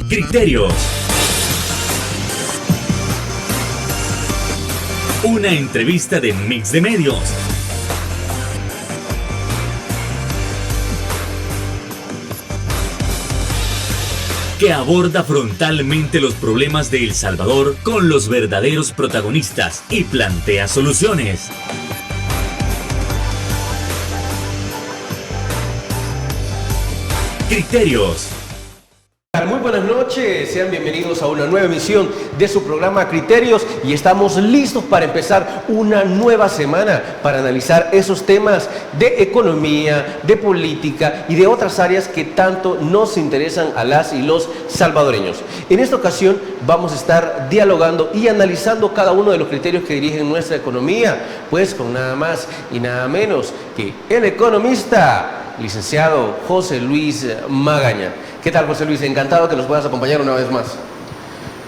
Criterios. Una entrevista de Mix de Medios. Que aborda frontalmente los problemas de El Salvador con los verdaderos protagonistas y plantea soluciones. Criterios. Muy buenas noches, sean bienvenidos a una nueva emisión de su programa Criterios y estamos listos para empezar una nueva semana para analizar esos temas de economía, de política y de otras áreas que tanto nos interesan a las y los salvadoreños. En esta ocasión vamos a estar dialogando y analizando cada uno de los criterios que dirigen nuestra economía, pues con nada más y nada menos que el economista, licenciado José Luis Magaña. ¿Qué tal, José Luis? Encantado que nos puedas acompañar una vez más.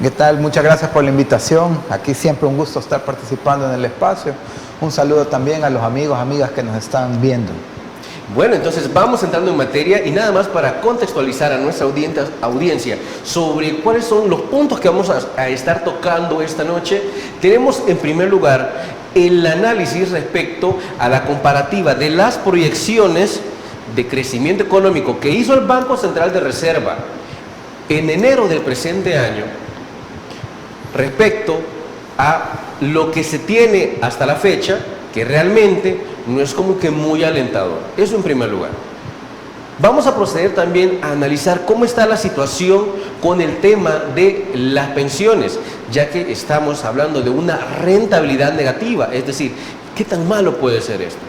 ¿Qué tal? Muchas gracias por la invitación. Aquí siempre un gusto estar participando en el espacio. Un saludo también a los amigos, amigas que nos están viendo. Bueno, entonces vamos entrando en materia y nada más para contextualizar a nuestra audiencia sobre cuáles son los puntos que vamos a estar tocando esta noche. Tenemos en primer lugar el análisis respecto a la comparativa de las proyecciones de crecimiento económico que hizo el Banco Central de Reserva en enero del presente año respecto a lo que se tiene hasta la fecha, que realmente no es como que muy alentador. Eso en primer lugar. Vamos a proceder también a analizar cómo está la situación con el tema de las pensiones, ya que estamos hablando de una rentabilidad negativa, es decir, ¿qué tan malo puede ser esto?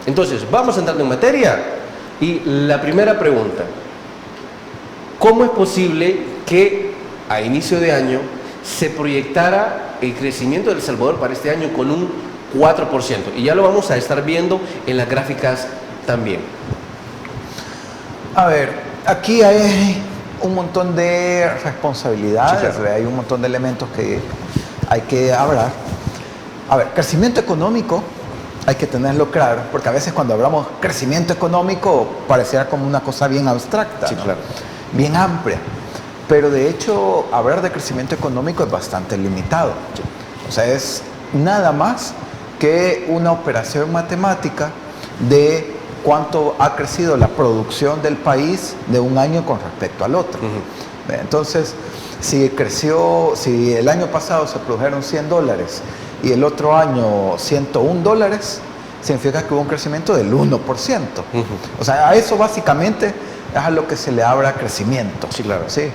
Entonces, vamos entrando en materia. Y la primera pregunta, ¿cómo es posible que a inicio de año se proyectara el crecimiento de El Salvador para este año con un 4%? Y ya lo vamos a estar viendo en las gráficas también. A ver, aquí hay un montón de responsabilidades, sí, claro. Hay un montón de elementos que hay que hablar. A ver, crecimiento económico. Hay que tenerlo claro, porque a veces cuando hablamos crecimiento económico pareciera como una cosa bien abstracta, sí, ¿no? Claro. Bien amplia, pero de hecho hablar de crecimiento económico es bastante limitado. Sí. O sea, es nada más que una operación matemática de cuánto ha crecido la producción del país de un año con respecto al otro. Uh-huh. Entonces, si el año pasado se produjeron $100 y el otro año $101, significa que hubo un crecimiento del 1%. Uh-huh. O sea, a eso básicamente es a lo que se le habla crecimiento. Sí, claro. ¿Sí?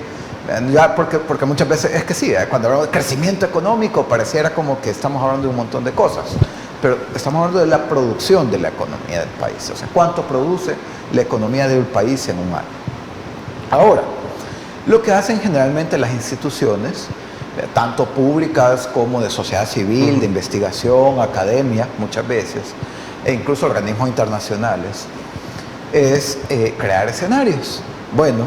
Ya porque muchas veces es que sí, cuando hablamos de crecimiento económico pareciera como que estamos hablando de un montón de cosas, pero estamos hablando de la producción de la economía del país. O sea, cuánto produce la economía del país en un año. Ahora, lo que hacen generalmente las instituciones, tanto públicas como de sociedad civil, de investigación, academia, muchas veces, e incluso organismos internacionales, es crear escenarios. Bueno,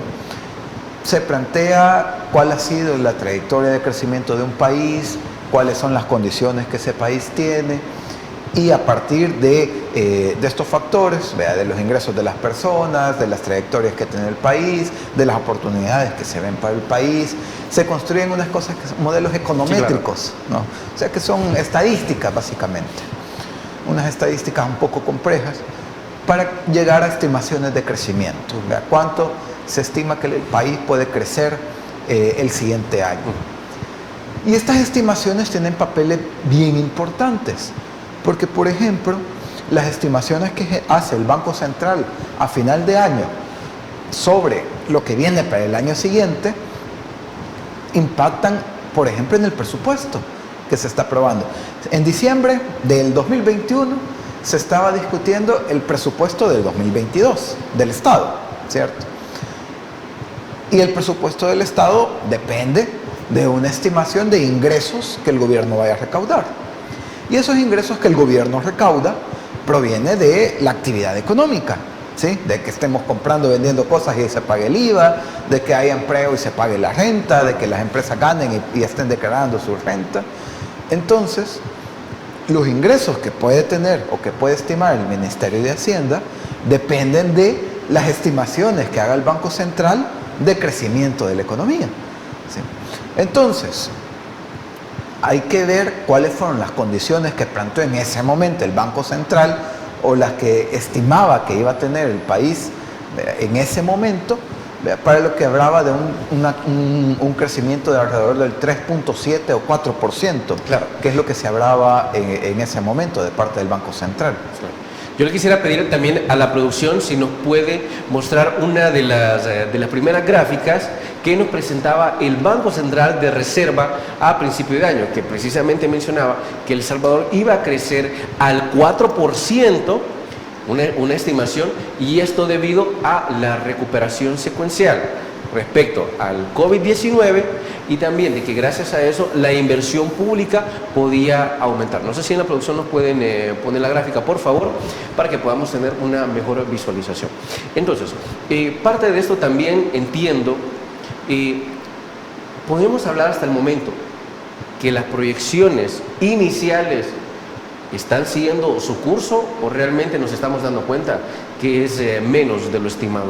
se plantea cuál ha sido la trayectoria de crecimiento de un país, cuáles son las condiciones que ese país tiene, y a partir de estos factores, de los ingresos de las personas, de las trayectorias que tiene el país, de las oportunidades que se ven para el país, se construyen unas cosas que son modelos econométricos, sí, claro, ¿no? O sea, que son estadísticas básicamente, unas estadísticas un poco complejas para llegar a estimaciones de crecimiento. ¿Cuánto se estima que el país puede crecer el siguiente año? Y estas estimaciones tienen papeles bien importantes. Porque, por ejemplo, las estimaciones que hace el Banco Central a final de año sobre lo que viene para el año siguiente impactan, por ejemplo, en el presupuesto que se está aprobando. En diciembre del 2021 se estaba discutiendo el presupuesto del 2022 del Estado, ¿cierto? Y el presupuesto del Estado depende de una estimación de ingresos que el gobierno vaya a recaudar. Y esos ingresos que el gobierno recauda proviene de la actividad económica, ¿sí? De que estemos comprando, vendiendo cosas y se pague el IVA, de que haya empleo y se pague la renta, de que las empresas ganen y estén declarando su renta. Entonces, los ingresos que puede tener o que puede estimar el Ministerio de Hacienda dependen de las estimaciones que haga el Banco Central de crecimiento de la economía. ¿sí? Entonces, hay que ver cuáles fueron las condiciones que planteó en ese momento el Banco Central o las que estimaba que iba a tener el país en ese momento, para lo que hablaba de un crecimiento de alrededor del 3.7 o 4%, claro, que es lo que se hablaba en ese momento de parte del Banco Central. Claro. Yo le quisiera pedir también a la producción si nos puede mostrar una de las primeras gráficas que nos presentaba el Banco Central de Reserva a principio de año, que precisamente mencionaba que El Salvador iba a crecer al 4%, una estimación, y esto debido a la recuperación secuencial respecto al COVID-19 y también de que gracias a eso la inversión pública podía aumentar. No sé si en la producción nos pueden poner la gráfica, por favor, para que podamos tener una mejor visualización. Entonces, parte de esto también entiendo, podemos hablar hasta el momento que las proyecciones iniciales ¿están siguiendo su curso o realmente nos estamos dando cuenta que es menos de lo estimado?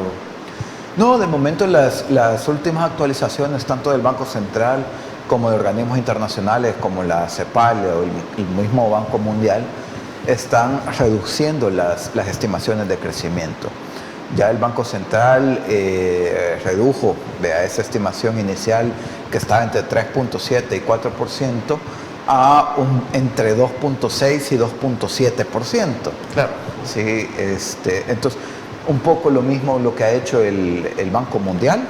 No, de momento las últimas actualizaciones, tanto del Banco Central como de organismos internacionales como la CEPAL o el mismo Banco Mundial, están reduciendo las estimaciones de crecimiento. Ya el Banco Central redujo de esa estimación inicial que estaba entre 3.7 y 4%, a entre 2.6 y 2.7%. Claro. Sí, entonces, un poco lo mismo lo que ha hecho el Banco Mundial,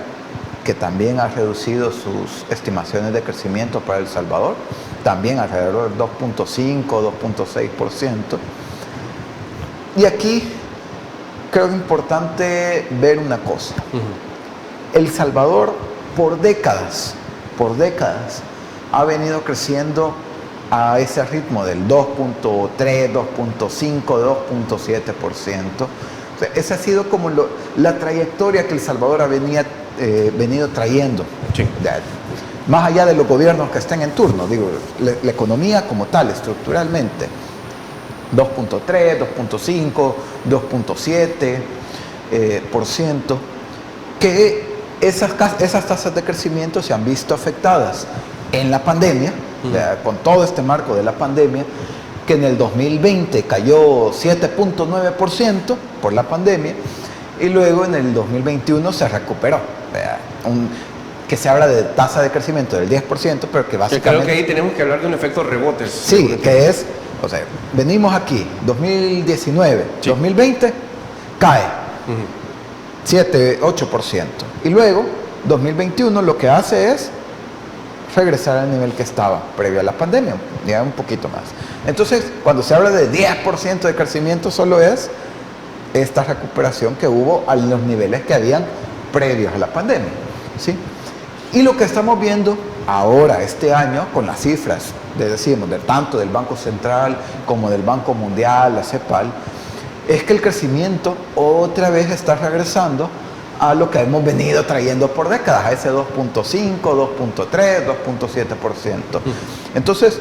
que también ha reducido sus estimaciones de crecimiento para El Salvador, también alrededor del 2.5, 2.6%. Y aquí creo que es importante ver una cosa. El Salvador por décadas, ha venido creciendo a ese ritmo del 2.3, 2.5, 2.7%. O sea, esa ha sido como la trayectoria que El Salvador ha venido trayendo. Sí. Más allá de los gobiernos que estén en turno, digo, la economía como tal, estructuralmente. 2.3, 2.5, 2.7%, que esas tasas de crecimiento se han visto afectadas en la pandemia, con todo este marco de la pandemia, que en el 2020 cayó 7.9% por la pandemia y luego en el 2021 se recuperó. Que se habla de tasa de crecimiento del 10%, pero que básicamente... Creo que ahí tenemos que hablar de un efecto rebotes. Sí, que es, o sea, venimos aquí, 2019, sí. 2020, cae 7, 8%. Y luego, 2021 lo que hace es regresar al nivel que estaba previo a la pandemia, ya un poquito más. Entonces, cuando se habla de 10% de crecimiento, solo es esta recuperación que hubo a los niveles que habían previos a la pandemia, ¿sí? Y lo que estamos viendo ahora, este año, con las cifras, decimos, tanto del Banco Central como del Banco Mundial, la CEPAL, es que el crecimiento otra vez está regresando a lo que hemos venido trayendo por décadas, a ese 2.5, 2.3, 2.7%. Entonces,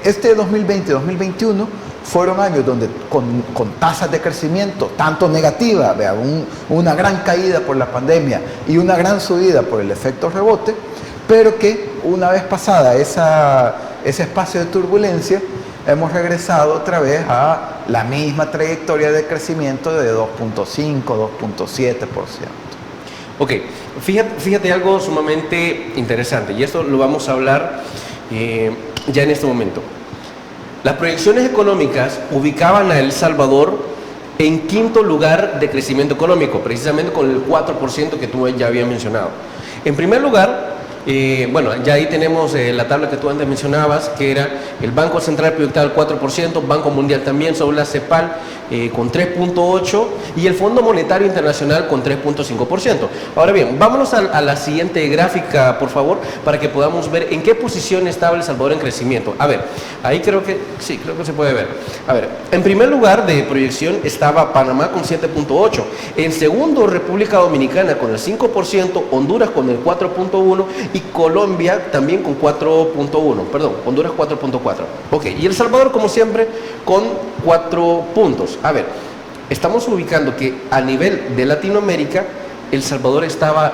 este 2020 y 2021 fueron años donde con tasas de crecimiento tanto negativa, una gran caída por la pandemia y una gran subida por el efecto rebote, pero que una vez pasada ese espacio de turbulencia, hemos regresado otra vez a la misma trayectoria de crecimiento de 2.5, 2.7%. Ok, fíjate algo sumamente interesante, y esto lo vamos a hablar ya en este momento. Las proyecciones económicas ubicaban a El Salvador en quinto lugar de crecimiento económico, precisamente con el 4% que tú ya habías mencionado. En primer lugar, bueno, ya ahí tenemos la tabla que tú antes mencionabas, que era el Banco Central proyectaba el 4%, Banco Mundial también, sobre la CEPAL con 3.8% y el Fondo Monetario Internacional con 3.5%. Ahora bien, vámonos a la siguiente gráfica, por favor, para que podamos ver en qué posición estaba El Salvador en crecimiento. A ver, ahí creo que se puede ver. A ver, en primer lugar de proyección estaba Panamá con 7.8%, en segundo República Dominicana con el 5%, Honduras con el 4.1% y Colombia también con 4.1%, perdón, Honduras 4.4%. Ok, y El Salvador como siempre con 4 puntos. A ver, estamos ubicando que a nivel de Latinoamérica, El Salvador estaba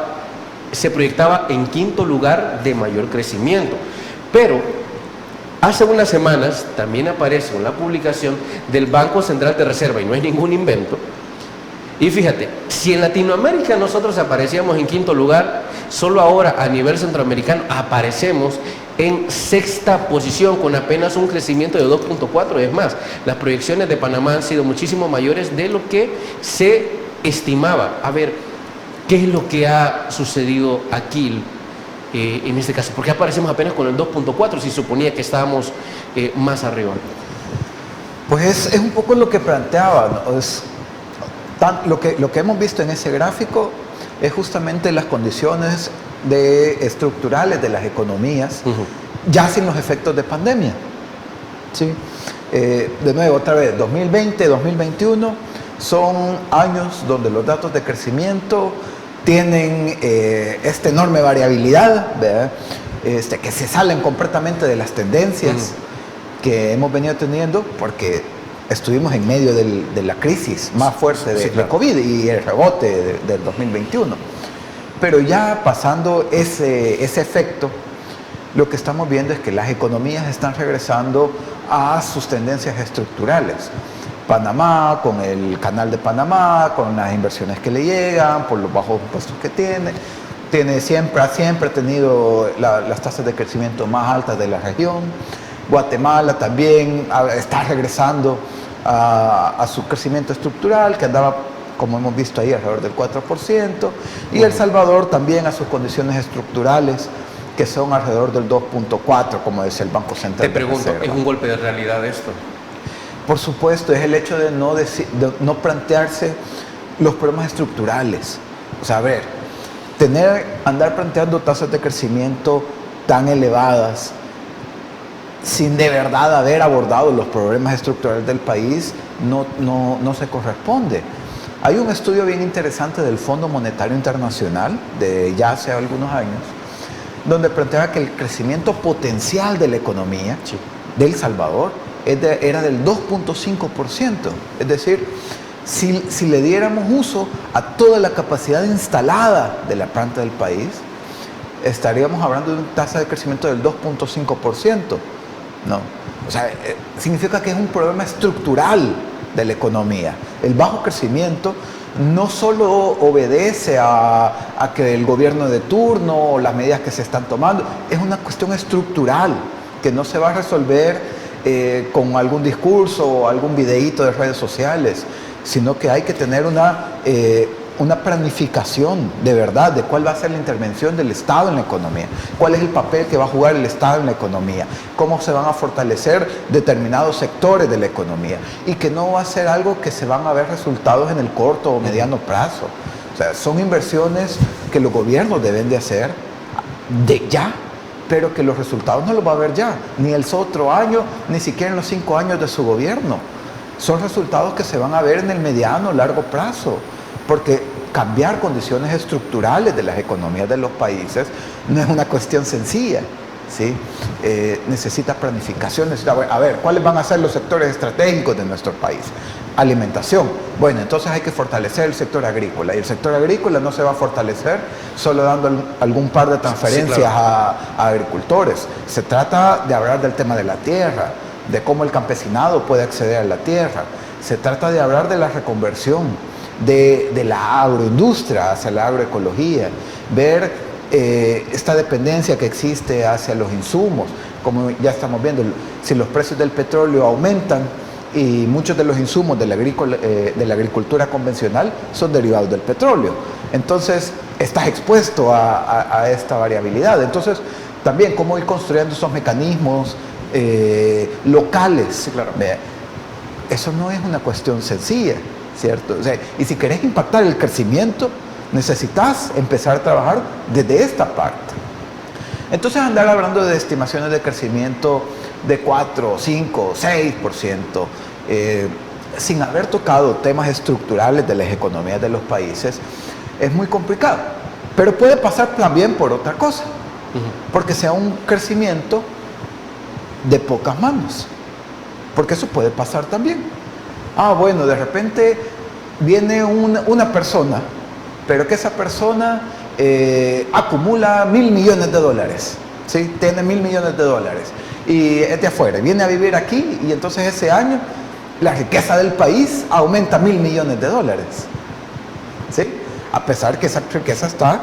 se proyectaba en quinto lugar de mayor crecimiento. Pero hace unas semanas también aparece una publicación del Banco Central de Reserva, y no es ningún invento. Y fíjate, si en Latinoamérica nosotros aparecíamos en quinto lugar, solo ahora a nivel centroamericano aparecemos en sexta posición con apenas un crecimiento de 2.4. Es más, las proyecciones de Panamá han sido muchísimo mayores de lo que se estimaba. A ver, ¿qué es lo que ha sucedido aquí en este caso? ¿Por qué aparecemos apenas con el 2.4 si suponía que estábamos más arriba? Pues es un poco lo que planteaba, ¿no? Lo que hemos visto en ese gráfico es justamente las condiciones estructurales de las economías, ya sin los efectos de pandemia. ¿Sí? De nuevo, otra vez, 2020, 2021 son años donde los datos de crecimiento tienen esta enorme variabilidad, ¿verdad? Que se salen completamente de las tendencias que hemos venido teniendo, porque estuvimos en medio de la crisis más fuerte de COVID y el rebote del 2021. Pero ya pasando ese efecto, lo que estamos viendo es que las economías están regresando a sus tendencias estructurales. Panamá, con el canal de Panamá, con las inversiones que le llegan, por los bajos impuestos que ha siempre tenido las tasas de crecimiento más altas de la región. Guatemala también está regresando a su crecimiento estructural, que andaba, como hemos visto ahí, alrededor del 4%, y El Salvador también a sus condiciones estructurales, que son alrededor del 2.4%, como decía el Banco Central. Te pregunto, ¿es un golpe de realidad esto? Por supuesto, es el hecho de no plantearse los problemas estructurales. O sea, a ver, andar planteando tasas de crecimiento tan elevadas sin de verdad haber abordado los problemas estructurales del país no se corresponde. Hay un estudio bien interesante del Fondo Monetario Internacional de ya hace algunos años, donde planteaba que el crecimiento potencial de la economía de El Salvador era del 2.5%. Es decir, si le diéramos uso a toda la capacidad instalada de la planta del país, estaríamos hablando de una tasa de crecimiento del 2.5%. No, o sea, significa que es un problema estructural de la economía. El bajo crecimiento no solo obedece a que el gobierno de turno o las medidas que se están tomando, es una cuestión estructural que no se va a resolver con algún discurso o algún videíto de redes sociales, sino que hay que tener una planificación de verdad de cuál va a ser la intervención del Estado en la economía, cuál es el papel que va a jugar el Estado en la economía, cómo se van a fortalecer determinados sectores de la economía, y que no va a ser algo que se van a ver resultados en el corto o mediano plazo. O sea, son inversiones que los gobiernos deben de hacer de ya, pero que los resultados no los va a ver ya, ni el otro año, ni siquiera en los 5 años de su gobierno. Son resultados que se van a ver en el mediano o largo plazo, porque cambiar condiciones estructurales de las economías de los países no es una cuestión sencilla, ¿sí? Necesita planificación, a ver, ¿cuáles van a ser los sectores estratégicos de nuestro país? Alimentación. Bueno, entonces hay que fortalecer el sector agrícola, y el sector agrícola no se va a fortalecer solo dando algún par de transferencias a agricultores. Se trata de hablar del tema de la tierra, de cómo el campesinado puede acceder a la tierra. Se trata de hablar de la reconversión de la agroindustria hacia la agroecología, ver esta dependencia que existe hacia los insumos, como ya estamos viendo, si los precios del petróleo aumentan y muchos de los insumos de la agricultura convencional son derivados del petróleo, entonces estás expuesto a esta variabilidad. Entonces también cómo ir construyendo esos mecanismos locales. Sí, claro. Eso no es una cuestión sencilla, ¿cierto? O sea, y si querés impactar el crecimiento, necesitas empezar a trabajar desde esta parte. Entonces andar hablando de estimaciones de crecimiento de 4, 5, 6%, sin haber tocado temas estructurales de las economías de los países, es muy complicado. Pero puede pasar también por otra cosa, porque sea un crecimiento de pocas manos, porque eso puede pasar también. Bueno, de repente viene una persona, pero que esa persona acumula $1.000 millones, ¿sí? Tiene $1.000 millones y es de afuera, viene a vivir aquí y entonces ese año la riqueza del país aumenta $1.000 millones, ¿sí? A pesar que esa riqueza está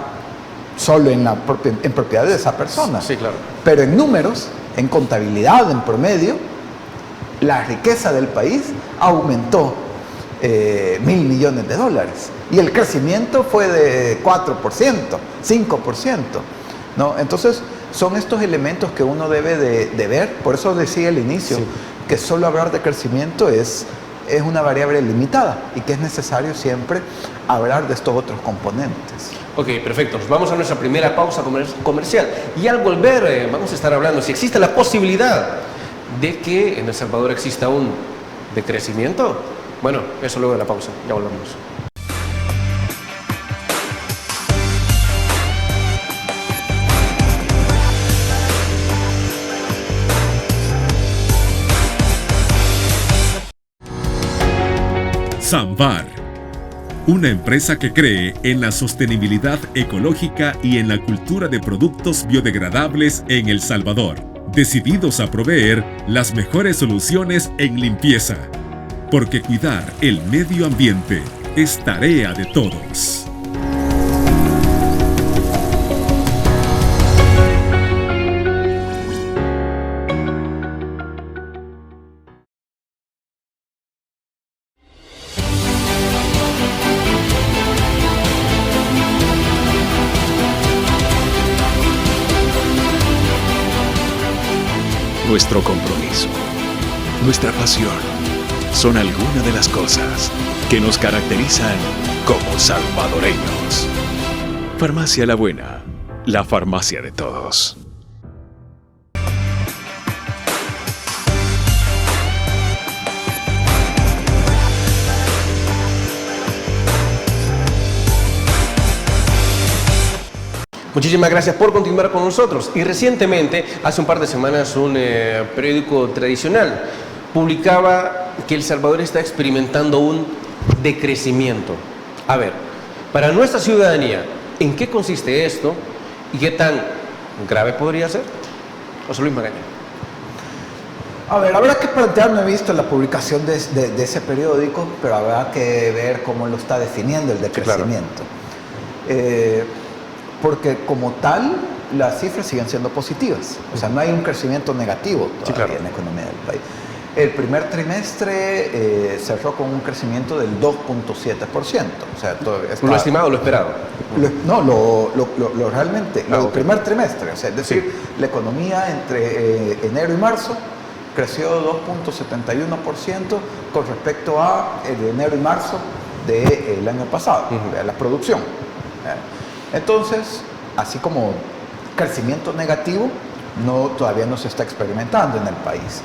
solo en propiedad de esa persona. Sí, claro. Pero en números, en contabilidad, en promedio, la riqueza del país aumentó $1.000 millones y el crecimiento fue de 4%, 5%, ¿no? Entonces son estos elementos que uno debe de ver. Por eso decía al inicio, sí, que solo hablar de crecimiento es una variable limitada y que es necesario siempre hablar de estos otros componentes. Ok, perfecto. Nos vamos a nuestra primera pausa comercial y al volver vamos a estar hablando si existe la posibilidad de que en El Salvador exista un decrecimiento. Bueno, eso luego de la pausa. Ya volvemos. Samvar, una empresa que cree en la sostenibilidad ecológica y en la cultura de productos biodegradables en El Salvador, decididos a proveer las mejores soluciones en limpieza, porque cuidar el medio ambiente es tarea de todos. Nuestro compromiso, nuestra pasión, son algunas de las cosas que nos caracterizan como salvadoreños. Farmacia La Buena, la farmacia de todos. Muchísimas gracias por continuar con nosotros. Y recientemente, hace un par de semanas, un periódico tradicional publicaba que El Salvador está experimentando un decrecimiento. A ver, para nuestra ciudadanía, ¿en qué consiste esto y qué tan grave podría ser? José Luis Magaña. A ver, habrá que plantear, no he visto la publicación de ese periódico, pero habrá que ver cómo lo está definiendo el decrecimiento. Sí, claro. Porque como tal, las cifras siguen siendo positivas. O sea, no hay un crecimiento negativo todavía, sí, claro, en la economía del país. El primer trimestre cerró con un crecimiento del 2.7%. O sea, está, ¿lo estimado o lo esperado? Lo realmente, el primer trimestre. O sea, es decir, sí, la economía entre enero y marzo creció 2.71% con respecto a enero y marzo del año pasado, la producción. Entonces, así como crecimiento negativo, todavía no se está experimentando en el país.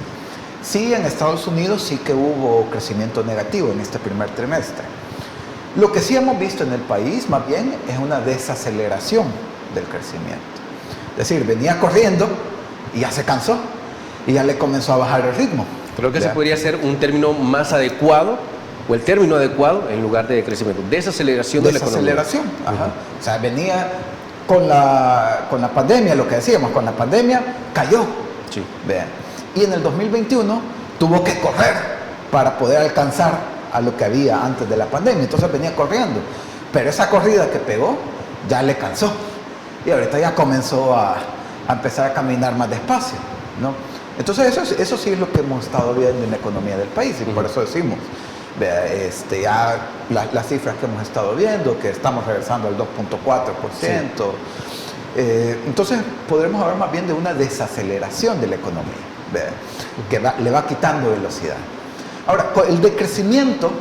Sí, en Estados Unidos sí que hubo crecimiento negativo en este primer trimestre. Lo que sí hemos visto en el país, más bien, es una desaceleración del crecimiento. Es decir, venía corriendo y ya se cansó y ya le comenzó a bajar el ritmo. Creo que ese podría ser un término más adecuado, o el término adecuado en lugar de crecimiento. Desaceleración de la economía. Desaceleración, ajá. O sea, venía con la pandemia, lo que decíamos, con la pandemia cayó. Sí. Vean. Y en el 2021 tuvo que correr para poder alcanzar a lo que había antes de la pandemia. Entonces venía corriendo. Pero esa corrida que pegó ya le cansó. Y ahorita ya comenzó a empezar a caminar más despacio, ¿no? Entonces eso sí es lo que hemos estado viendo en la economía del país. Y por eso decimos, ya las cifras que hemos estado viendo, que estamos regresando al 2.4%. Sí. Entonces podremos hablar más bien de una desaceleración de la economía, que le va quitando velocidad. Ahora, el decrecimiento,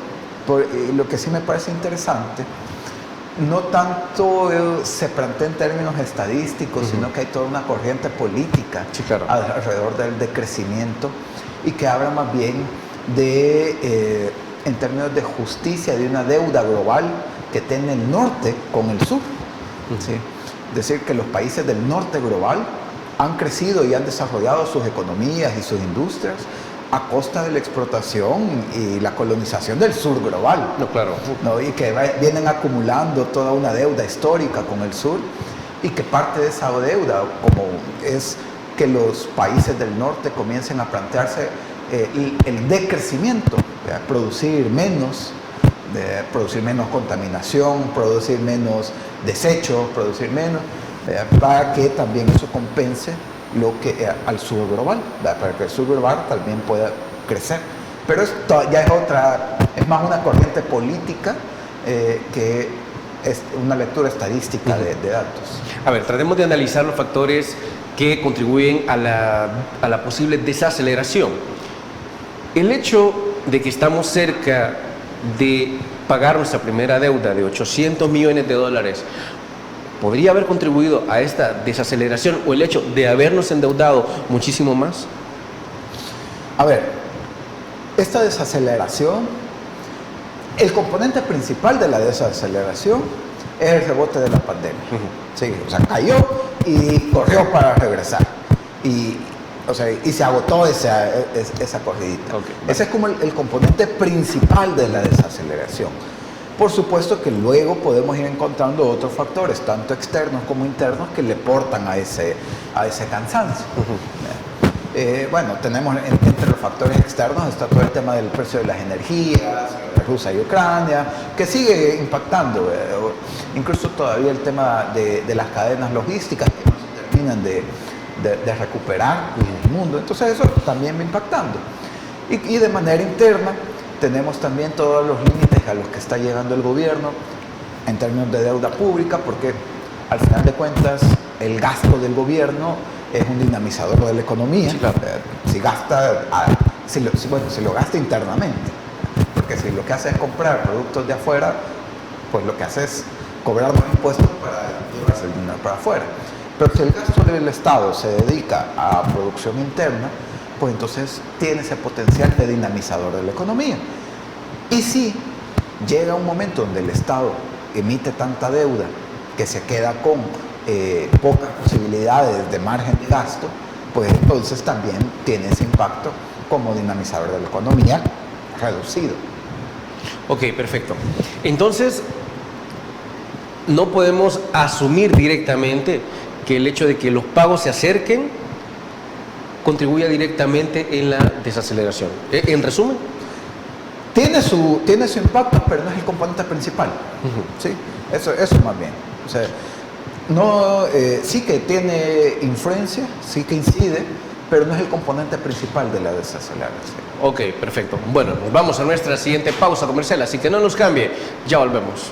lo que sí me parece interesante, no tanto se plantea en términos estadísticos, sino que hay toda una corriente política, sí, claro, alrededor del decrecimiento, y que habla más bien de en términos de justicia, de una deuda global que tiene el norte con el sur. ¿Sí? Es decir, que los países del norte global han crecido y han desarrollado sus economías y sus industrias a costa de la explotación y la colonización del sur global. No, claro. ¿No? Y que vienen acumulando toda una deuda histórica con el sur, y que parte de esa deuda, como es que los países del norte comiencen a plantearse el decrecimiento, producir menos contaminación, producir menos desechos, para que también eso compense lo que al sur global, para que el sur global también pueda crecer. Pero esto ya es más una corriente política que es una lectura estadística de datos. A ver, tratemos de analizar los factores que contribuyen a la posible desaceleración. El hecho de que estamos cerca de pagar nuestra primera deuda de $800 millones podría haber contribuido a esta desaceleración, o el hecho de habernos endeudado muchísimo más. A ver, esta desaceleración, el componente principal de la desaceleración es el rebote de la pandemia. Sí, o sea, cayó y corrió para regresar. Y se agotó esa corridita. Okay. Ese es como el componente principal de la desaceleración. Por supuesto que luego podemos ir encontrando otros factores, tanto externos como internos, que le portan a ese cansancio. Bueno, tenemos entre los factores externos está todo el tema del precio de las energías, Rusia y Ucrania, que sigue impactando. Incluso todavía el tema de las cadenas logísticas que no se terminan de recuperar en el mundo. Entonces eso también va impactando. Y de manera interna tenemos también todos los límites a los que está llegando el gobierno en términos de deuda pública, porque al final de cuentas el gasto del gobierno es un dinamizador de la economía. Sí, claro. Si lo gasta internamente, porque si lo que hace es comprar productos de afuera, pues lo que hace es cobrar más impuestos para llevarse el dinero para afuera. Pero si el gasto del Estado se dedica a producción interna, pues entonces tiene ese potencial de dinamizador de la economía. Y si llega un momento donde el Estado emite tanta deuda que se queda con pocas posibilidades de margen de gasto, pues entonces también tiene ese impacto como dinamizador de la economía reducido. Ok, perfecto. Entonces, no podemos asumir directamente que el hecho de que los pagos se acerquen contribuya directamente en la desaceleración. En resumen, tiene su impacto, pero no es el componente principal. ¿Sí? Eso más bien. O sea, no, sí que tiene influencia, sí que incide, pero no es el componente principal de la desaceleración. Ok, perfecto. Bueno, nos vamos a nuestra siguiente pausa comercial, así que no nos cambie, ya volvemos.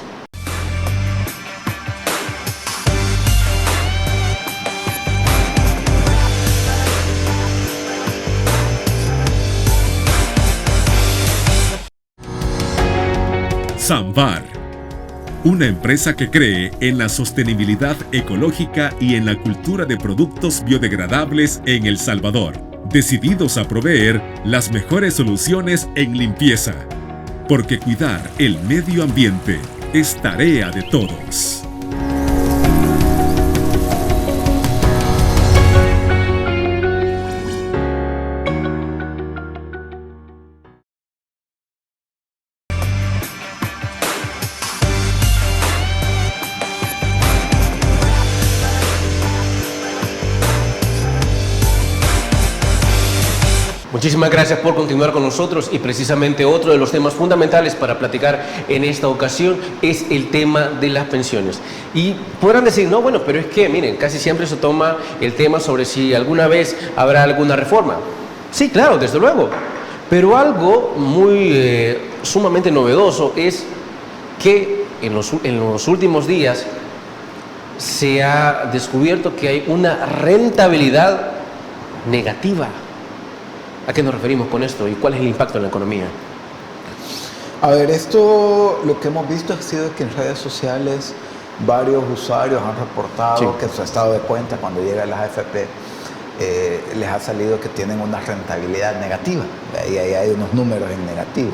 Samvar, una empresa que cree en la sostenibilidad ecológica y en la cultura de productos biodegradables en El Salvador, decididos a proveer las mejores soluciones en limpieza, porque cuidar el medio ambiente es tarea de todos. Muchísimas gracias por continuar con nosotros, y precisamente otro de los temas fundamentales para platicar en esta ocasión es el tema de las pensiones. Y podrán decir, no, bueno, pero es que, miren, casi siempre se toma el tema sobre si alguna vez habrá alguna reforma. Sí, claro, desde luego. Pero algo muy sumamente novedoso es que en los últimos días se ha descubierto que hay una rentabilidad negativa. ¿A qué nos referimos con esto y cuál es el impacto en la economía? A ver, esto lo que hemos visto ha sido que en redes sociales varios usuarios han reportado que en su estado de cuenta, cuando llega a las AFP, les ha salido que tienen una rentabilidad negativa. Y ahí hay unos números en negativo.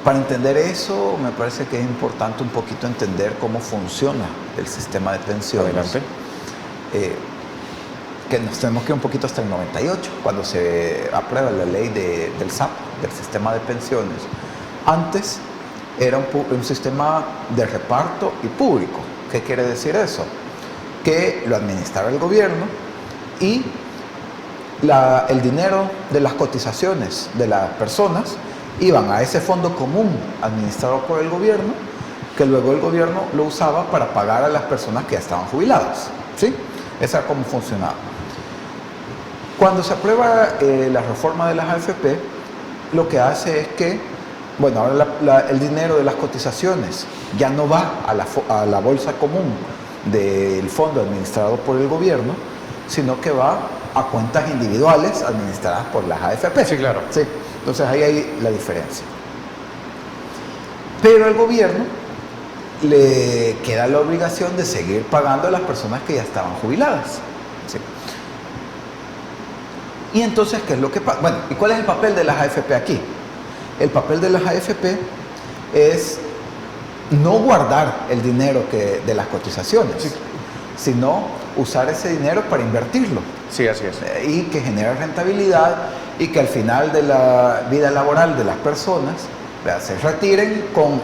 Para entender eso, me parece que es importante un poquito entender cómo funciona el sistema de pensiones. Adelante. que nos tenemos que ir un poquito hasta el 98, cuando se aprueba la ley del SAP, del sistema de pensiones. Antes era un sistema de reparto y público. ¿Qué quiere decir eso? Que lo administraba el gobierno y el dinero de las cotizaciones de las personas iban a ese fondo común administrado por el gobierno, que luego el gobierno lo usaba para pagar a las personas que ya estaban jubiladas. ¿Sí? Esa era cómo funcionaba. Cuando se aprueba la reforma de las AFP, lo que hace es que, bueno, ahora el dinero de las cotizaciones ya no va a la bolsa común del fondo administrado por el gobierno, sino que va a cuentas individuales administradas por las AFP. Sí, claro. Sí, entonces ahí hay la diferencia. Pero al gobierno le queda la obligación de seguir pagando a las personas que ya estaban jubiladas. ¿Sí? Y entonces, ¿qué es lo que pasa? Bueno, ¿y cuál es el papel de las AFP aquí? El papel de las AFP es no guardar el dinero de las cotizaciones, sí, sino usar ese dinero para invertirlo. Sí, así es. Y que genere rentabilidad y que al final de la vida laboral de las personas se retiren con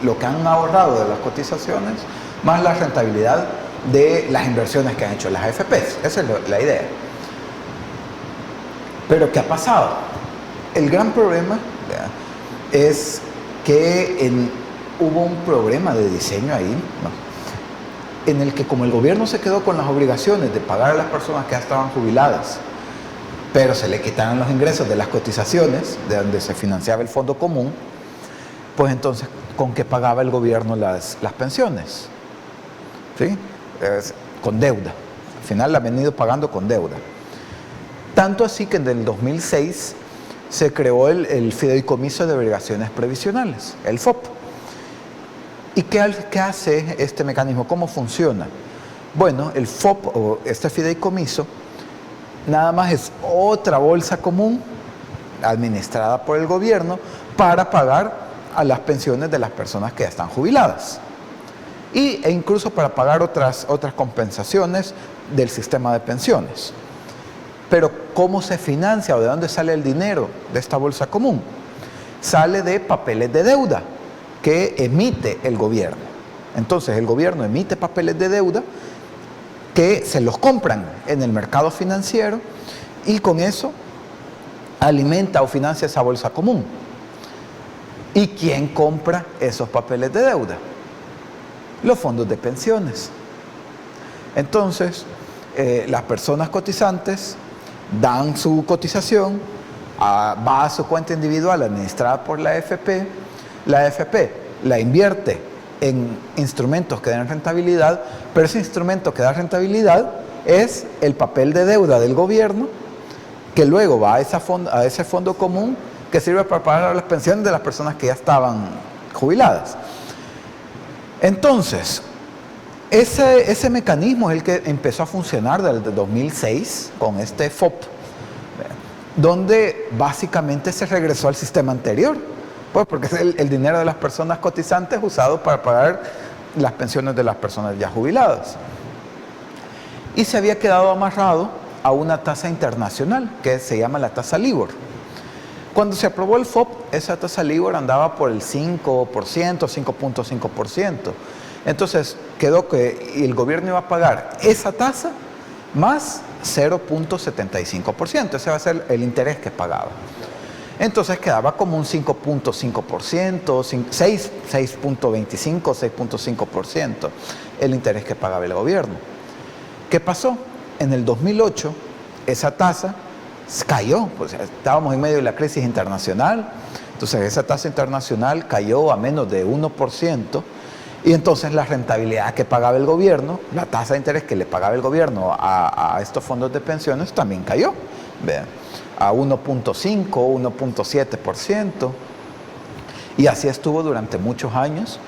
lo que han ahorrado de las cotizaciones más la rentabilidad de las inversiones que han hecho las AFPs. Esa es la idea. Pero ¿qué ha pasado? El gran problema es que hubo un problema de diseño ahí, ¿no?, en el que como el gobierno se quedó con las obligaciones de pagar a las personas que ya estaban jubiladas, pero se le quitaron los ingresos de las cotizaciones, de donde se financiaba el fondo común, pues entonces, ¿con qué pagaba el gobierno las pensiones? ¿Sí? Con deuda. Al final la han venido pagando con deuda. Tanto así que en el 2006 se creó el Fideicomiso de Obligaciones Previsionales, el FOP. ¿Y qué hace este mecanismo? ¿Cómo funciona? Bueno, el FOP o este fideicomiso nada más es otra bolsa común administrada por el gobierno para pagar a las pensiones de las personas que ya están jubiladas e incluso para pagar otras compensaciones del sistema de pensiones. Pero ¿cómo se financia o de dónde sale el dinero de esta bolsa común? Sale de papeles de deuda que emite el gobierno. Entonces el gobierno emite papeles de deuda que se los compran en el mercado financiero y con eso alimenta o financia esa bolsa común. ¿Y quién compra esos papeles de deuda? Los fondos de pensiones. Entonces, las personas cotizantes dan su cotización, va a su cuenta individual administrada por la AFP la invierte en instrumentos que den rentabilidad, pero ese instrumento que da rentabilidad es el papel de deuda del gobierno, que luego va a ese fondo común que sirve para pagar las pensiones de las personas que ya estaban jubiladas. Entonces, ese mecanismo es el que empezó a funcionar desde 2006 con este FOP, donde básicamente se regresó al sistema anterior, pues porque es el dinero de las personas cotizantes usado para pagar las pensiones de las personas ya jubiladas. Y se había quedado amarrado a una tasa internacional que se llama la tasa LIBOR. Cuando se aprobó el FOP, esa tasa LIBOR andaba por el 5%, 5.5%. Entonces quedó que el gobierno iba a pagar esa tasa más 0.75%. Ese va a ser el interés que pagaba. Entonces quedaba como un 5.5%, 6.25%, 6.5% el interés que pagaba el gobierno. ¿Qué pasó? En el 2008 esa tasa cayó, pues estábamos en medio de la crisis internacional, entonces esa tasa internacional cayó a menos de 1%, y entonces la rentabilidad que pagaba el gobierno, la tasa de interés que le pagaba el gobierno a estos fondos de pensiones también cayó, vean, a 1.5, 1.7%, y así estuvo durante muchos años,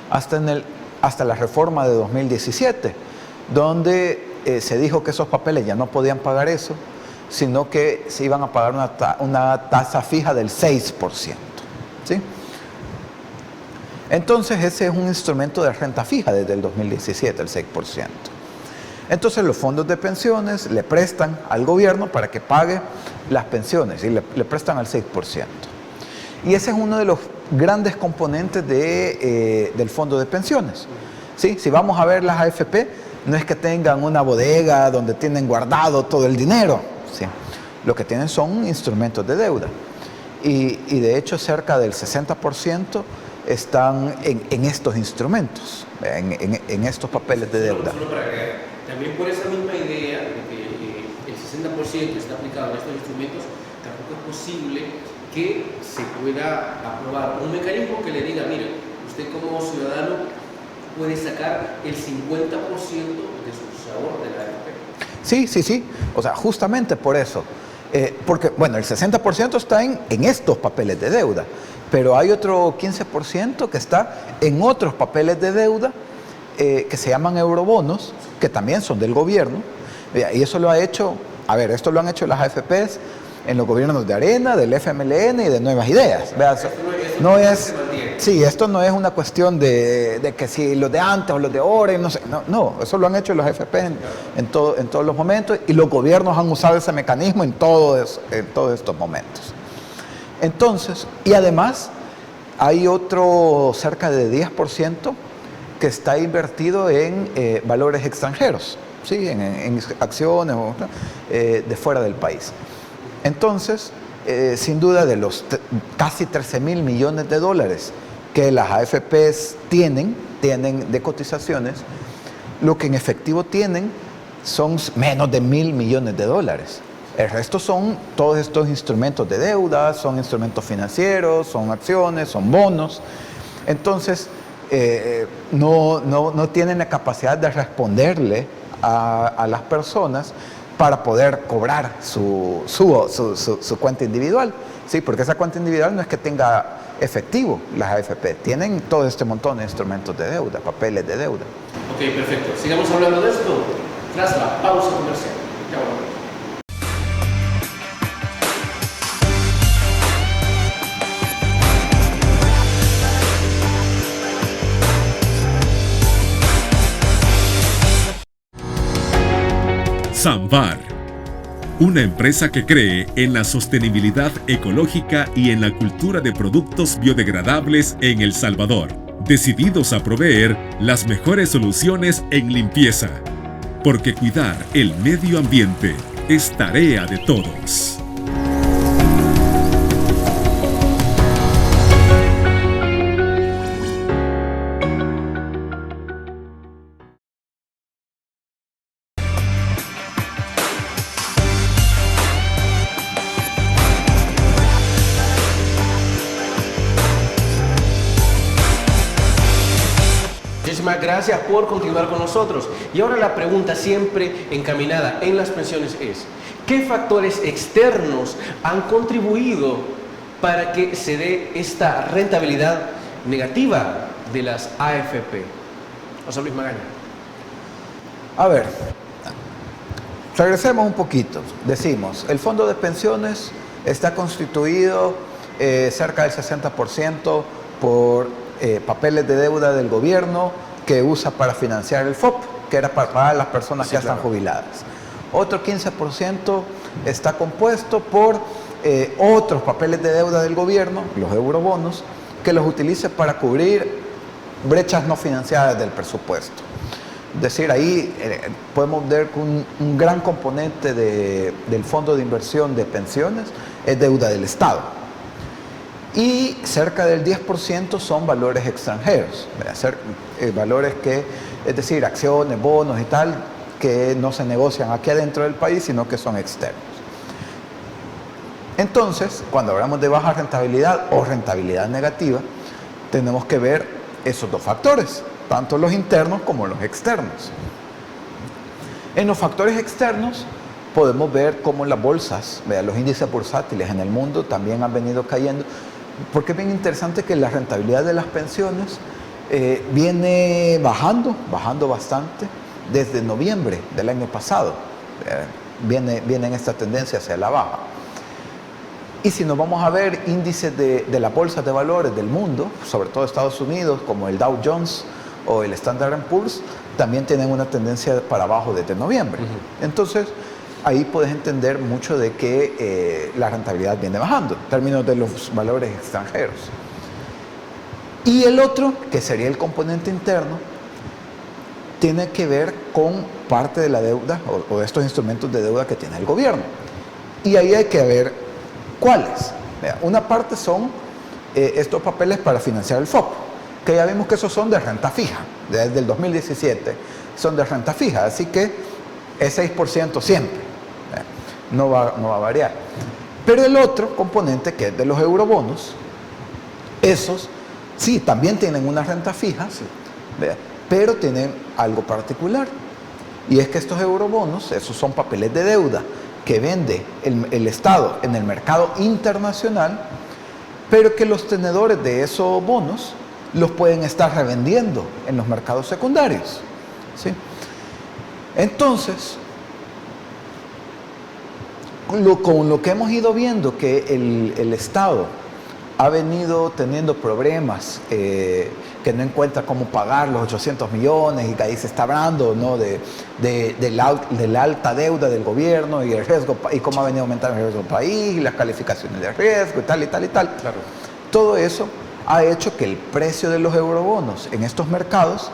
hasta la reforma de 2017, donde se dijo que esos papeles ya no podían pagar eso, sino que se iban a pagar una tasa fija del 6%. ¿Sí? Entonces ese es un instrumento de renta fija desde el 2017, el 6%. Entonces los fondos de pensiones le prestan al gobierno para que pague las pensiones y le prestan al 6%. Y ese es uno de los grandes componentes del fondo de pensiones. ¿Sí? Si vamos a ver las AFP, no es que tengan una bodega donde tienen guardado todo el dinero. ¿Sí? Lo que tienen son instrumentos de deuda. Y de hecho cerca del 60% están en estos instrumentos, en estos papeles de deuda. Solo para agregar, también por esa misma idea de que el 60% está aplicado en estos instrumentos, tampoco es posible que se pueda aprobar un mecanismo que le diga, mire, usted como ciudadano puede sacar el 50% de su ahorro de la AFP. Sí. O sea, justamente por eso. Porque, bueno, el 60% está en estos papeles de deuda, pero hay otro 15% que está en otros papeles de deuda que se llaman eurobonos, que también son del gobierno. Y eso lo ha hecho, esto lo han hecho las AFPs en los gobiernos de Arena, del FMLN y de Nuevas Ideas. Esto no es una cuestión de que si los de antes o los de ahora, no, eso lo han hecho las AFP en todos los momentos, y los gobiernos han usado ese mecanismo en todos estos momentos. Entonces, y además hay otro cerca de 10% que está invertido en valores extranjeros, ¿sí? en acciones de fuera del país. Entonces, sin duda, de los casi 13.000 millones de dólares que las AFPs tienen de cotizaciones, lo que en efectivo tienen son menos de 1.000 millones de dólares. El resto son todos estos instrumentos de deuda, son instrumentos financieros, son acciones, son bonos. Entonces, no tienen la capacidad de responderle a las personas para poder cobrar su cuenta individual, ¿sí? Porque esa cuenta individual no es que tenga efectivo las AFP, tienen todo este montón de instrumentos de deuda, papeles de deuda. Ok, perfecto. Sigamos hablando de esto tras la pausa comercial. Ya volvemos. Samvar, una empresa que cree en la sostenibilidad ecológica y en la cultura de productos biodegradables en El Salvador, decididos a proveer las mejores soluciones en limpieza, porque cuidar el medio ambiente es tarea de todos. Muchísimas gracias por continuar con nosotros. Y ahora la pregunta siempre encaminada en las pensiones es, ¿qué factores externos han contribuido para que se dé esta rentabilidad negativa de las AFP? José Luis Magaña. A ver, regresemos un poquito. Decimos, el fondo de pensiones está constituido cerca del 60% por papeles de deuda del gobierno que usa para financiar el FOP, que era para pagar a las personas que ya están jubiladas. Otro 15% está compuesto por otros papeles de deuda del gobierno, los eurobonos, que los utilice para cubrir brechas no financiadas del presupuesto. Es decir, ahí podemos ver que un gran componente del fondo de inversión de pensiones es deuda del Estado. Y cerca del 10% son valores extranjeros, valores que, es decir, acciones, bonos y tal, que no se negocian aquí adentro del país, sino que son externos. Entonces, cuando hablamos de baja rentabilidad o rentabilidad negativa, tenemos que ver esos dos factores, tanto los internos como los externos. En los factores externos podemos ver cómo las bolsas, los índices bursátiles en el mundo también han venido cayendo, porque es bien interesante que la rentabilidad de las pensiones viene bajando bastante desde noviembre del año pasado. Viene en esta tendencia hacia la baja. Y si nos vamos a ver índices de las bolsas de valores del mundo, sobre todo Estados Unidos, como el Dow Jones o el Standard & Poor's, también tienen una tendencia para abajo desde noviembre. Entonces, ahí puedes entender mucho de que la rentabilidad viene bajando en términos de los valores extranjeros. Y el otro, que sería el componente interno, tiene que ver con parte de la deuda o de estos instrumentos de deuda que tiene el gobierno. Y ahí hay que ver cuáles. Una parte son estos papeles para financiar el FOP, que ya vimos que esos son de renta fija. Desde el 2017 son de renta fija, así que es 6% siempre. No va a variar. Pero el otro componente, que es de los eurobonos, esos sí, también tienen una renta fija, pero tienen algo particular. Y es que estos eurobonos, esos son papeles de deuda que vende el Estado en el mercado internacional, pero que los tenedores de esos bonos los pueden estar revendiendo en los mercados secundarios, ¿sí? Entonces, con lo que hemos ido viendo que el Estado ha venido teniendo problemas, que no encuentra cómo pagar los 800 millones y que ahí se está hablando, ¿no?, de la alta deuda del gobierno y el riesgo, y cómo ha venido aumentando el riesgo del país y las calificaciones de riesgo y tal y tal y tal. Claro. Todo eso ha hecho que el precio de los eurobonos en estos mercados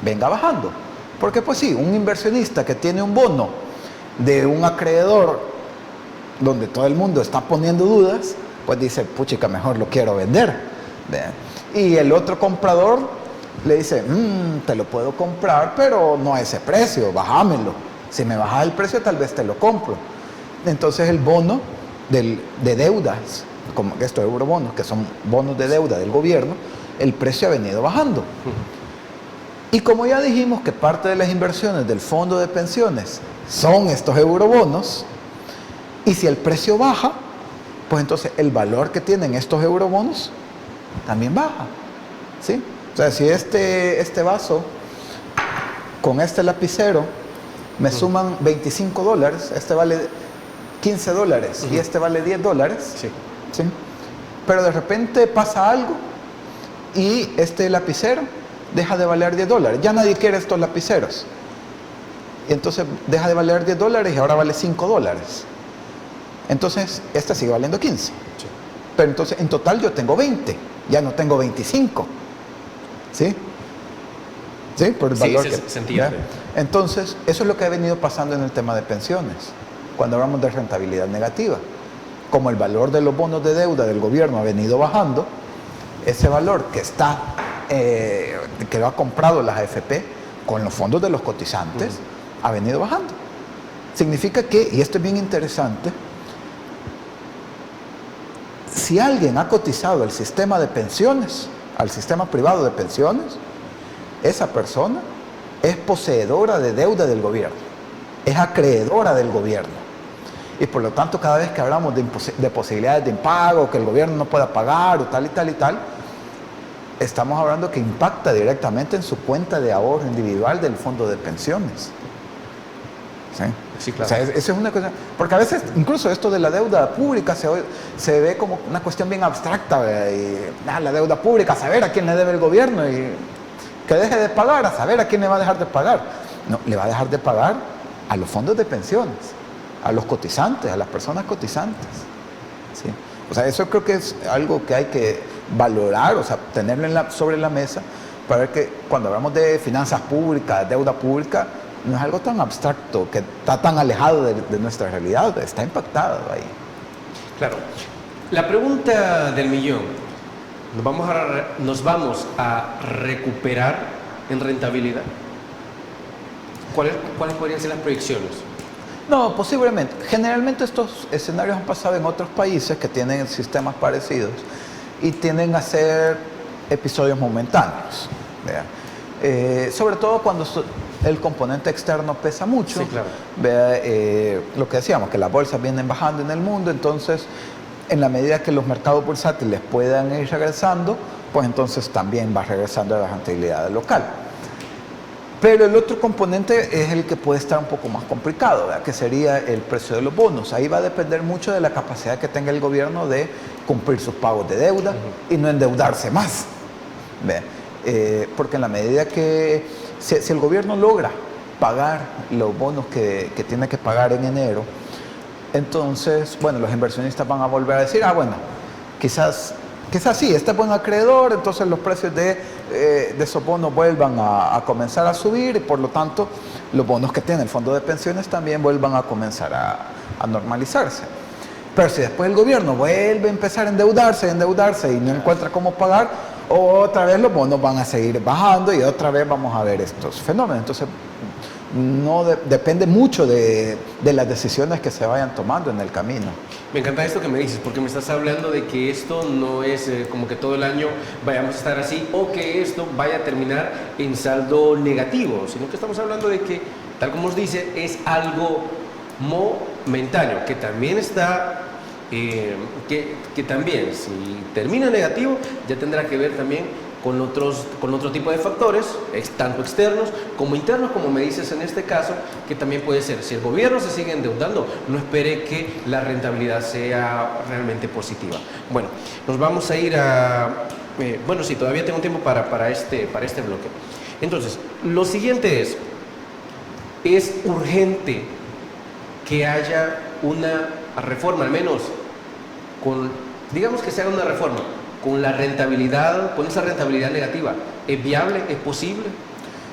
venga bajando. Porque pues sí, un inversionista que tiene un bono de un acreedor donde todo el mundo está poniendo dudas, pues dice, puchica, mejor lo quiero vender. ¿Vean? Y el otro comprador le dice, te lo puedo comprar, pero no a ese precio, bájamelo. Si me bajas el precio, tal vez te lo compro. Entonces el bono de deudas, como estos eurobonos, que son bonos de deuda del gobierno, el precio ha venido bajando. Y como ya dijimos que parte de las inversiones del fondo de pensiones son estos eurobonos, y si el precio baja, pues entonces el valor que tienen estos eurobonos también baja, ¿sí? O sea, si este vaso con este lapicero me suman $25, este vale $15 y este vale $10, Sí. ¿sí? Pero de repente pasa algo y este lapicero deja de valer $10. Ya nadie quiere estos lapiceros. Y entonces deja de valer $10 y ahora vale $5. Entonces, este sigue valiendo 15. Sí. Pero entonces, en total yo tengo 20. Ya no tengo 25. ¿Sí? ¿Sí? Por el valor que se entiende. ¿ya? Entonces, eso es lo que ha venido pasando en el tema de pensiones. Cuando hablamos de rentabilidad negativa. Como el valor de los bonos de deuda del gobierno ha venido bajando, ese valor que está, que lo ha comprado las AFP con los fondos de los cotizantes, ha venido bajando. Significa que, y esto es bien interesante, si alguien ha cotizado al sistema de pensiones, al sistema privado de pensiones, esa persona es poseedora de deuda del gobierno, es acreedora del gobierno. Y por lo tanto, cada vez que hablamos de posibilidades de impago, que el gobierno no pueda pagar o tal y tal y tal, estamos hablando que impacta directamente en su cuenta de ahorro individual del fondo de pensiones. ¿Sí? Sí, claro. O sea, eso es una cosa, porque a veces incluso esto de la deuda pública se ve como una cuestión bien abstracta, la deuda pública, a saber a quién le debe el gobierno y que deje de pagar, a saber a quién le va a dejar de pagar. No, le va a dejar de pagar a los fondos de pensiones, a los cotizantes, a las personas cotizantes. ¿Sí? O sea, eso creo que es algo que hay que valorar, o sea, tenerlo sobre la mesa para ver que cuando hablamos de finanzas públicas, deuda pública, no es algo tan abstracto, que está tan alejado de nuestra realidad, está impactado ahí. Claro. La pregunta del millón, ¿nos vamos a recuperar en rentabilidad? ¿Cuáles podrían ser las proyecciones? No, posiblemente. Generalmente estos escenarios han pasado en otros países que tienen sistemas parecidos y tienden a ser episodios momentáneos. Sobre todo cuando el componente externo pesa mucho. Sí, claro. Lo que decíamos, que las bolsas vienen bajando en el mundo, entonces en la medida que los mercados bursátiles puedan ir regresando, pues entonces también va regresando a la rentabilidad local. Pero el otro componente es el que puede estar un poco más complicado, ¿verdad? Que sería el precio de los bonos. Ahí va a depender mucho de la capacidad que tenga el gobierno de cumplir sus pagos de deuda y no endeudarse más. Porque en la medida que si el gobierno logra pagar los bonos que tiene que pagar en enero, entonces, bueno, los inversionistas van a volver a decir, bueno, quizás sí, este es buen acreedor, entonces los precios de esos bonos vuelvan a comenzar a subir y por lo tanto los bonos que tiene el fondo de pensiones también vuelvan a comenzar a normalizarse. Pero si después el gobierno vuelve a empezar a endeudarse y no encuentra cómo pagar, otra vez los bonos van a seguir bajando y otra vez vamos a ver estos fenómenos. Entonces, no depende mucho de las decisiones que se vayan tomando en el camino. Me encanta esto que me dices, porque me estás hablando de que esto no es como que todo el año vayamos a estar así o que esto vaya a terminar en saldo negativo, sino que estamos hablando de que, tal como os dice, es algo momentáneo, que también está, que también si termina negativo ya tendrá que ver también con otro tipo de factores, tanto externos como internos, como me dices en este caso, que también puede ser, si el gobierno se sigue endeudando, no espere que la rentabilidad sea realmente positiva. Bueno, nos vamos a ir bueno, sí, todavía tengo tiempo para este bloque. Entonces, lo siguiente es urgente que haya una reforma, al menos digamos que se haga una reforma con esa rentabilidad negativa. ¿Es viable? ¿Es posible?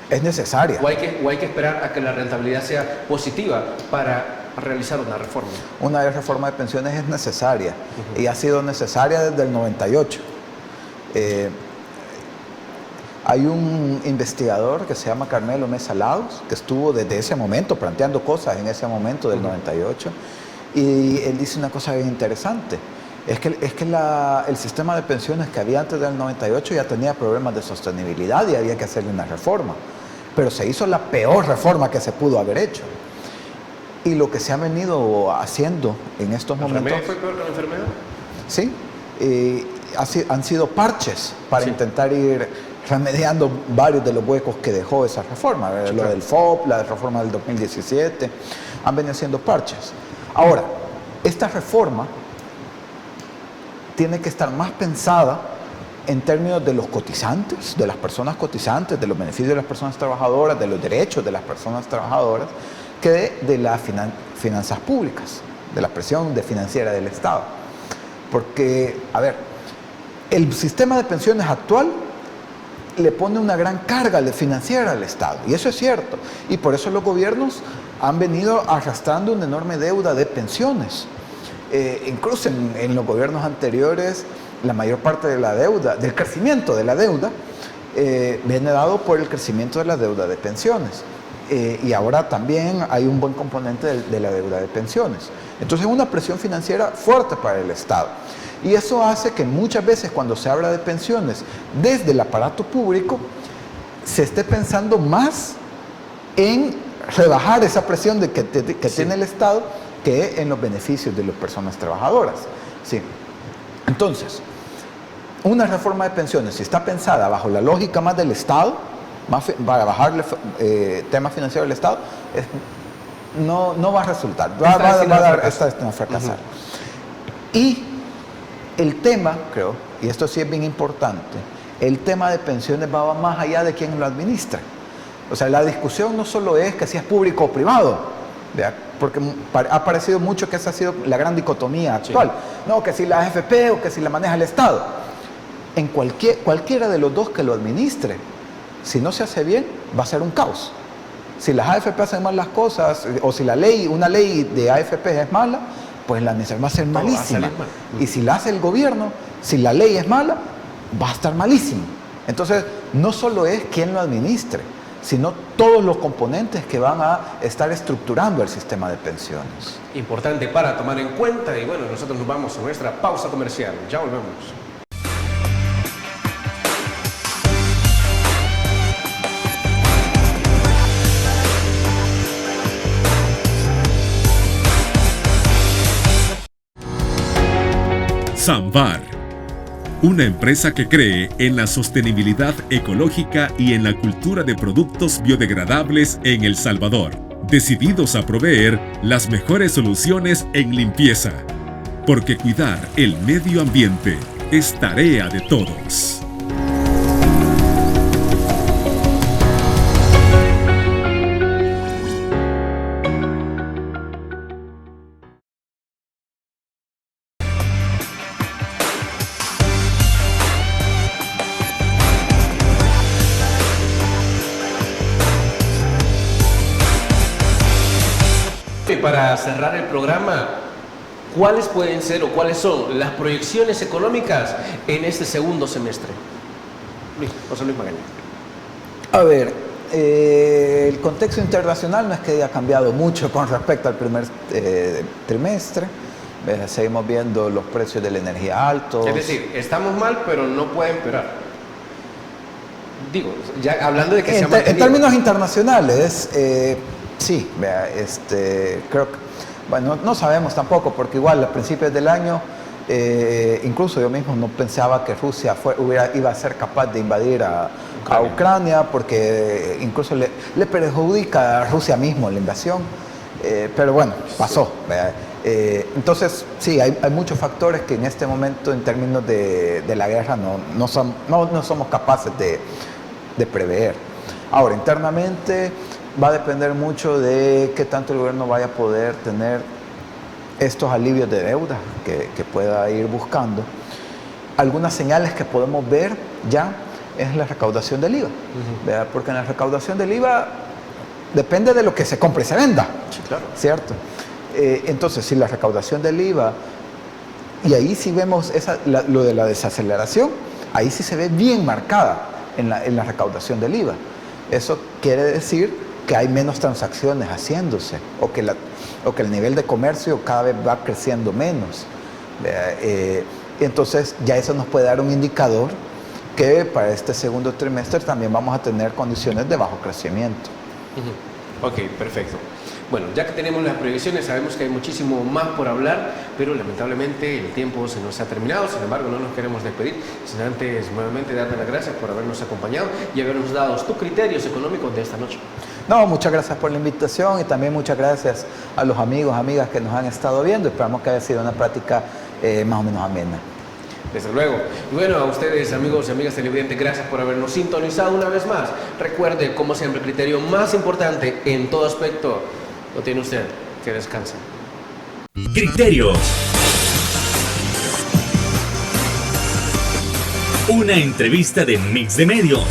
Es necesaria. ¿O hay que esperar a que la rentabilidad sea positiva para realizar una reforma? Una reforma de pensiones es necesaria y ha sido necesaria desde el 98. Hay un investigador que se llama Carmelo Mesa Lagos, que estuvo desde ese momento planteando cosas en ese momento del 98, y él dice una cosa bien interesante. Es que el sistema de pensiones que había antes del 98 ya tenía problemas de sostenibilidad y había que hacerle una reforma. Pero se hizo la peor reforma que se pudo haber hecho. Y lo que se ha venido haciendo en estos momentos... ¿La enfermedad fue peor que la enfermedad? Sí, han sido parches para intentar ir remediando varios de los huecos que dejó esa reforma. Sí, lo del FOP, la reforma del 2017, han venido siendo parches. Ahora, esta reforma tiene que estar más pensada en términos de los cotizantes, de las personas cotizantes, de los beneficios de las personas trabajadoras, de los derechos de las personas trabajadoras, que de las finanzas públicas, de la presión financiera del Estado. Porque, a ver, el sistema de pensiones actual le pone una gran carga financiera al Estado, y eso es cierto, y por eso los gobiernos han venido arrastrando una enorme deuda de pensiones. Incluso en los gobiernos anteriores, la mayor parte de la deuda, del crecimiento de la deuda, viene dado por el crecimiento de la deuda de pensiones. Y ahora también hay un buen componente de la deuda de pensiones. Entonces es una presión financiera fuerte para el Estado. Y eso hace que muchas veces cuando se habla de pensiones desde el aparato público, se esté pensando más en rebajar esa presión que tiene el Estado que en los beneficios de las personas trabajadoras. Sí. Entonces, una reforma de pensiones, si está pensada bajo la lógica más del Estado, para bajarle temas financieros del Estado, no va a resultar, va a fracasar. Y el tema, creo, y esto sí es bien importante, el tema de pensiones va más allá de quién lo administra. O sea, la discusión no solo es que si es público o privado, ¿verdad? Porque ha parecido mucho que esa ha sido la gran dicotomía actual. Sí. No, que si la AFP o que si la maneja el Estado. En cualquiera de los dos que lo administre, si no se hace bien, va a ser un caos. Si las AFP hacen mal las cosas, o si una ley de AFP es mala, pues la administración va a ser malísima. Y si la hace el gobierno, si la ley es mala, va a estar malísimo. Entonces, no solo es quién lo administre, sino todos los componentes que van a estar estructurando el sistema de pensiones. Importante para tomar en cuenta, y bueno, nosotros nos vamos a nuestra pausa comercial. Ya volvemos. Samvar, una empresa que cree en la sostenibilidad ecológica y en la cultura de productos biodegradables en El Salvador, decididos a proveer las mejores soluciones en limpieza, porque cuidar el medio ambiente es tarea de todos. Y para cerrar el programa, ¿cuáles pueden ser o cuáles son las proyecciones económicas en este segundo semestre? José Luis Magaña. A ver, el contexto internacional no es que haya cambiado mucho con respecto al primer trimestre. Seguimos viendo los precios de la energía altos. Es decir, estamos mal, pero no puede empeorar. Digo, ya hablando de que se ha mantenido. En términos internacionales, sí, creo que, bueno, no sabemos tampoco, porque igual a principios del año, incluso yo mismo no pensaba que Rusia iba a ser capaz de invadir a Ucrania, porque incluso le perjudica a Rusia mismo la invasión, pero bueno, pasó. Entonces, sí, hay muchos factores que en este momento, en términos de la guerra, no somos capaces de prever. Ahora, internamente va a depender mucho de qué tanto el gobierno vaya a poder tener estos alivios de deuda que pueda ir buscando. Algunas señales que podemos ver ya es la recaudación del IVA, ¿verdad? Porque en la recaudación del IVA depende de lo que se compre y se venda, Sí, claro. ¿cierto? Entonces, si la recaudación del IVA, y ahí sí vemos lo de la desaceleración, ahí sí se ve bien marcada en la recaudación del IVA. Eso quiere decir que hay menos transacciones haciéndose, o que el nivel de comercio cada vez va creciendo menos. Entonces, ya eso nos puede dar un indicador que para este segundo trimestre también vamos a tener condiciones de bajo crecimiento. Ok, perfecto. Bueno, ya que tenemos las proyecciones, sabemos que hay muchísimo más por hablar, pero lamentablemente el tiempo se nos ha terminado. Sin embargo, no nos queremos despedir, sin antes nuevamente darte las gracias por habernos acompañado y habernos dado tus criterios económicos de esta noche. No, muchas gracias por la invitación y también muchas gracias a los amigos, amigas que nos han estado viendo. Esperamos que haya sido una práctica más o menos amena. Desde luego. Y bueno, a ustedes, amigos y amigas televidentes, gracias por habernos sintonizado una vez más. Recuerde, como siempre, el criterio más importante en todo aspecto lo tiene usted. Que descanse. Criterios. Una entrevista de Mix de Medios.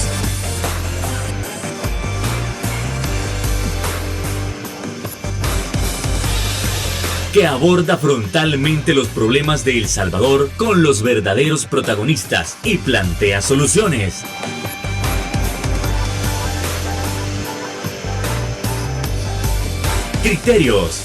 Que aborda frontalmente los problemas de El Salvador con los verdaderos protagonistas y plantea soluciones. Criterios.